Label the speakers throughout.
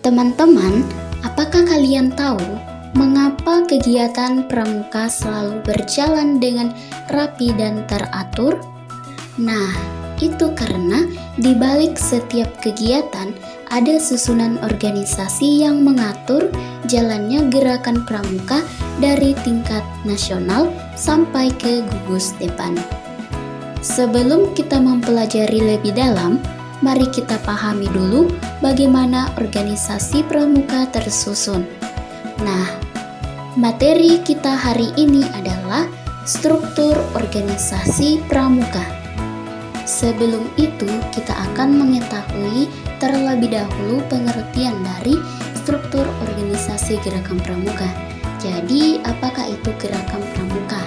Speaker 1: Teman-teman, apakah kalian tahu mengapa kegiatan pramuka selalu berjalan dengan rapi dan teratur? Nah, itu karena di balik setiap kegiatan ada susunan organisasi yang mengatur jalannya gerakan pramuka dari tingkat nasional sampai ke gugus depan. Sebelum kita mempelajari lebih dalam, mari kita pahami dulu bagaimana organisasi pramuka tersusun. Nah, materi kita hari ini adalah struktur organisasi pramuka. Sebelum itu, kita akan mengetahui terlebih dahulu pengertian dari struktur organisasi gerakan pramuka. Jadi, apakah itu gerakan pramuka?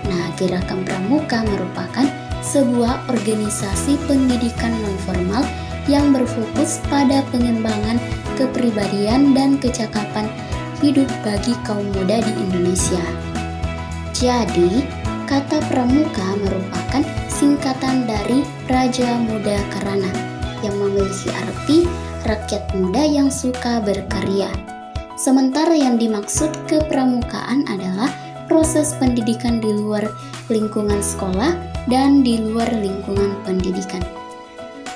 Speaker 1: Nah, gerakan pramuka merupakan sebuah organisasi pendidikan nonformal yang berfokus pada pengembangan kepribadian dan kecakapan hidup bagi kaum muda di Indonesia. Jadi, kata pramuka merupakan singkatan dari Praja Muda Karana yang memiliki arti rakyat muda yang suka berkarya. Sementara yang dimaksud kepramukaan adalah proses pendidikan di luar lingkungan sekolah dan di luar lingkungan pendidikan.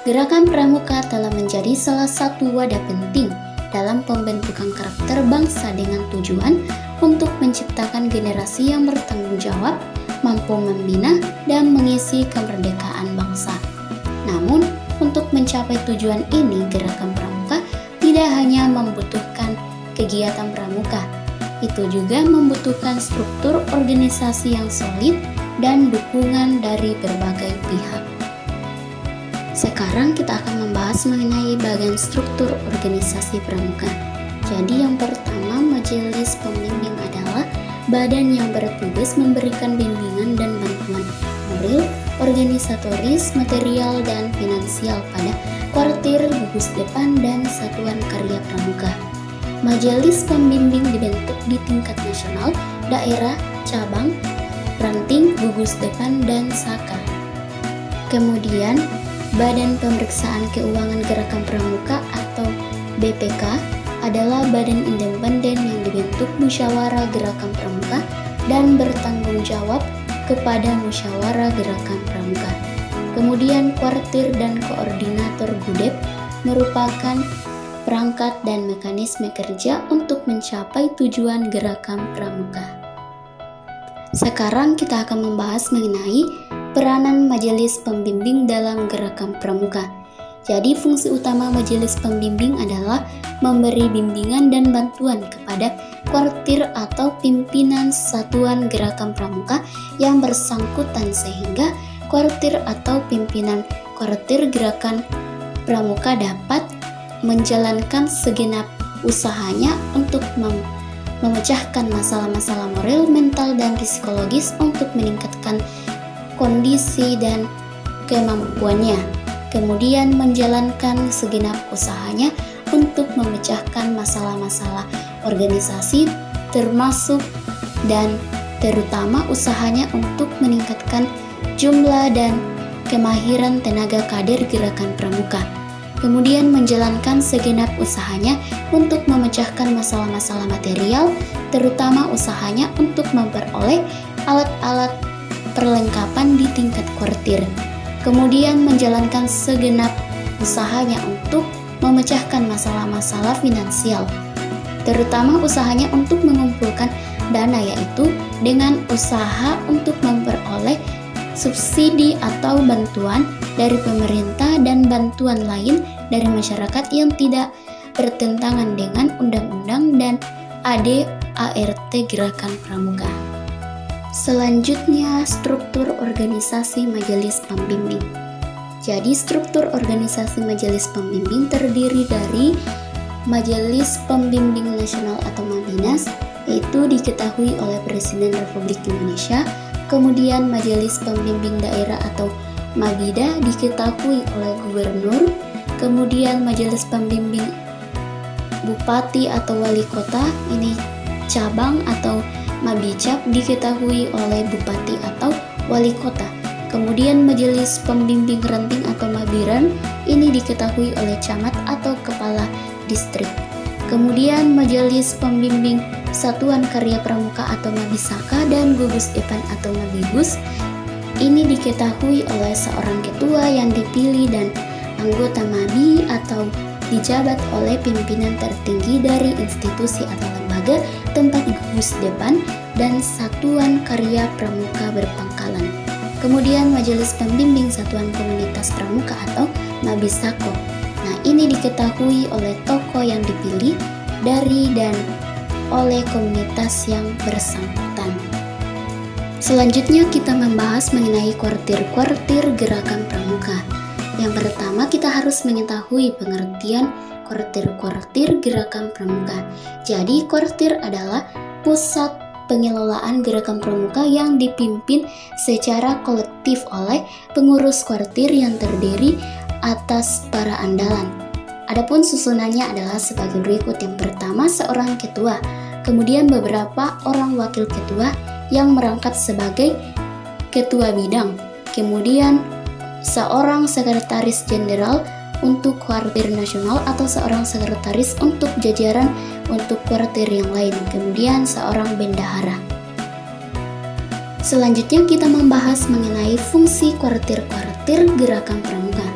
Speaker 1: Gerakan pramuka telah menjadi salah satu wadah penting dalam pembentukan karakter bangsa dengan tujuan untuk menciptakan generasi yang bertanggung jawab, mampu membina dan mengisi kemerdekaan bangsa. Namun, untuk mencapai tujuan ini, gerakan pramuka tidak hanya membutuhkan kegiatan pramuka, itu juga membutuhkan struktur organisasi yang solid dan dukungan dari berbagai pihak. Sekarang kita akan membahas mengenai bagian struktur organisasi pramuka. Jadi yang pertama, majelis pembimbing adalah badan yang bertugas memberikan bimbingan dan bantuan moral, organisatoris, material, dan finansial pada kuartir, gugus depan, dan satuan karya pramuka. Majelis pembimbing dibentuk di tingkat nasional, daerah, cabang, ranting, gugus depan, dan saka. Kemudian, Badan Pemeriksaan Keuangan Gerakan Pramuka atau BPK adalah badan independen yang dibentuk musyawarah gerakan pramuka dan bertanggung jawab kepada musyawarah gerakan pramuka. Kemudian, kuartir dan koordinator GUDEP merupakan perangkat dan mekanisme kerja untuk mencapai tujuan gerakan pramuka. Sekarang kita akan membahas mengenai peranan majelis pembimbing dalam gerakan pramuka. Jadi fungsi utama majelis pembimbing adalah memberi bimbingan dan bantuan kepada kuartir atau pimpinan satuan gerakan pramuka yang bersangkutan sehingga kuartir atau pimpinan kuartir gerakan pramuka dapat menjalankan segenap usahanya untuk memecahkan masalah-masalah moral, mental, dan psikologis untuk meningkatkan kondisi dan kemampuannya. Kemudian menjalankan segenap usahanya untuk memecahkan masalah-masalah organisasi termasuk dan terutama usahanya untuk meningkatkan jumlah dan kemahiran tenaga kader gerakan pramuka. Kemudian menjalankan segenap usahanya untuk memecahkan masalah-masalah material, terutama usahanya untuk memperoleh alat-alat perlengkapan di tingkat kuartir. Kemudian menjalankan segenap usahanya untuk memecahkan masalah-masalah finansial, terutama usahanya untuk mengumpulkan dana, yaitu dengan usaha untuk memperoleh subsidi atau bantuan dari pemerintah dan bantuan lain dari masyarakat yang tidak bertentangan dengan undang-undang dan AD/ART gerakan pramuka. Selanjutnya, struktur organisasi majelis pembimbing. Jadi, struktur organisasi majelis pembimbing terdiri dari Majelis Pembimbing Nasional atau Mabnas, yaitu diketahui oleh Presiden Republik Indonesia. Kemudian Majelis Pembimbing Daerah atau Mabida diketahui oleh Gubernur. Kemudian Majelis Pembimbing Bupati atau Wali Kota, ini cabang atau Mabicap diketahui oleh Bupati atau Wali Kota. Kemudian Majelis Pembimbing Ranting atau Mabiran ini diketahui oleh Camat atau Kepala Distrik. Kemudian Majelis Pembimbing Satuan Karya Pramuka atau Mabisaka dan Gugus Depan atau Mabibus ini diketahui oleh seorang ketua yang dipilih dan anggota Mabi atau dijabat oleh pimpinan tertinggi dari institusi atau lembaga tempat gugus depan dan satuan karya pramuka berpangkalan. Kemudian Majelis Pembimbing Satuan Komunitas Pramuka atau Mabisako. Nah, ini diketahui oleh tokoh yang dipilih dari dan oleh komunitas yang bersangkutan. Selanjutnya kita membahas mengenai kuartir-kuartir gerakan pramuka. Yang pertama kita harus mengetahui pengertian kuartir-kuartir gerakan pramuka. Jadi kuartir adalah pusat pengelolaan gerakan pramuka yang dipimpin secara kolektif oleh pengurus kuartir yang terdiri atas para andalan. Adapun susunannya adalah sebagai berikut. Yang pertama seorang ketua, kemudian beberapa orang wakil ketua yang merangkap sebagai ketua bidang, kemudian seorang sekretaris jenderal untuk kuartir nasional atau seorang sekretaris untuk jajaran untuk kuartir yang lain, kemudian seorang bendahara. Selanjutnya kita membahas mengenai fungsi kuartir-kuartir gerakan pramuka.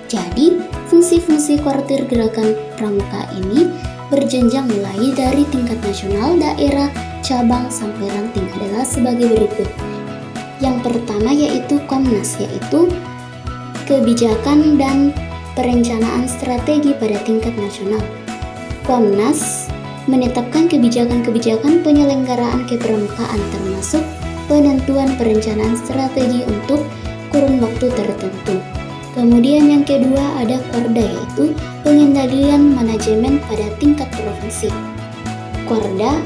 Speaker 1: Jadi, fungsi-fungsi kuartir gerakan pramuka ini berjenjang mulai dari tingkat nasional, daerah, cabang, sampai ranting adalah sebagai berikut. Yang pertama yaitu Komnas, yaitu kebijakan dan perencanaan strategi pada tingkat nasional. Komnas menetapkan kebijakan-kebijakan penyelenggaraan kepramukaan termasuk penentuan perencanaan strategi untuk kurun waktu tertentu. Kemudian yang kedua ada Korda, yaitu pengendalian manajemen pada tingkat provinsi. Korda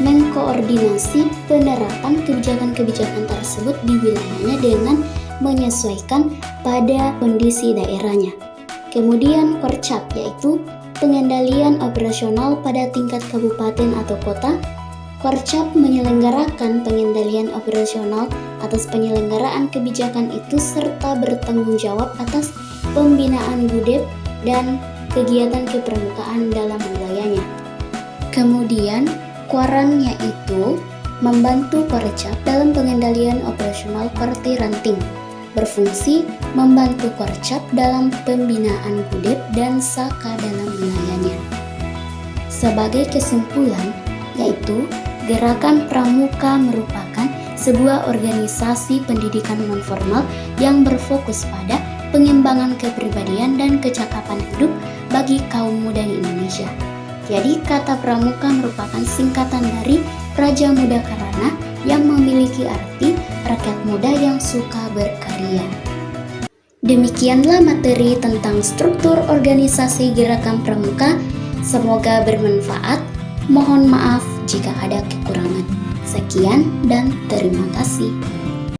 Speaker 1: mengkoordinasi penerapan kebijakan-kebijakan tersebut di wilayahnya dengan menyesuaikan pada kondisi daerahnya. Kemudian Korcap, yaitu pengendalian operasional pada tingkat kabupaten atau kota. Korcap menyelenggarakan pengendalian operasional atas penyelenggaraan kebijakan itu serta bertanggung jawab atas pembinaan gudep dan kegiatan kepramukaan dalam wilayahnya. Kemudian Kuaran, yaitu membantu Korcap dalam pengendalian operasional kuartir ranting, berfungsi membantu Korcap dalam pembinaan gudep dan saka dalam wilayahnya. Sebagai kesimpulan, yaitu Gerakan Pramuka merupakan sebuah organisasi pendidikan nonformal yang berfokus pada pengembangan kepribadian dan kecakapan hidup bagi kaum muda di Indonesia. Jadi kata pramuka merupakan singkatan dari Raja Muda Karana yang memiliki arti rakyat muda yang suka berkarya. Demikianlah materi tentang struktur organisasi Gerakan Pramuka. Semoga bermanfaat. Mohon maaf jika ada kekurangan. Sekian dan terima kasih.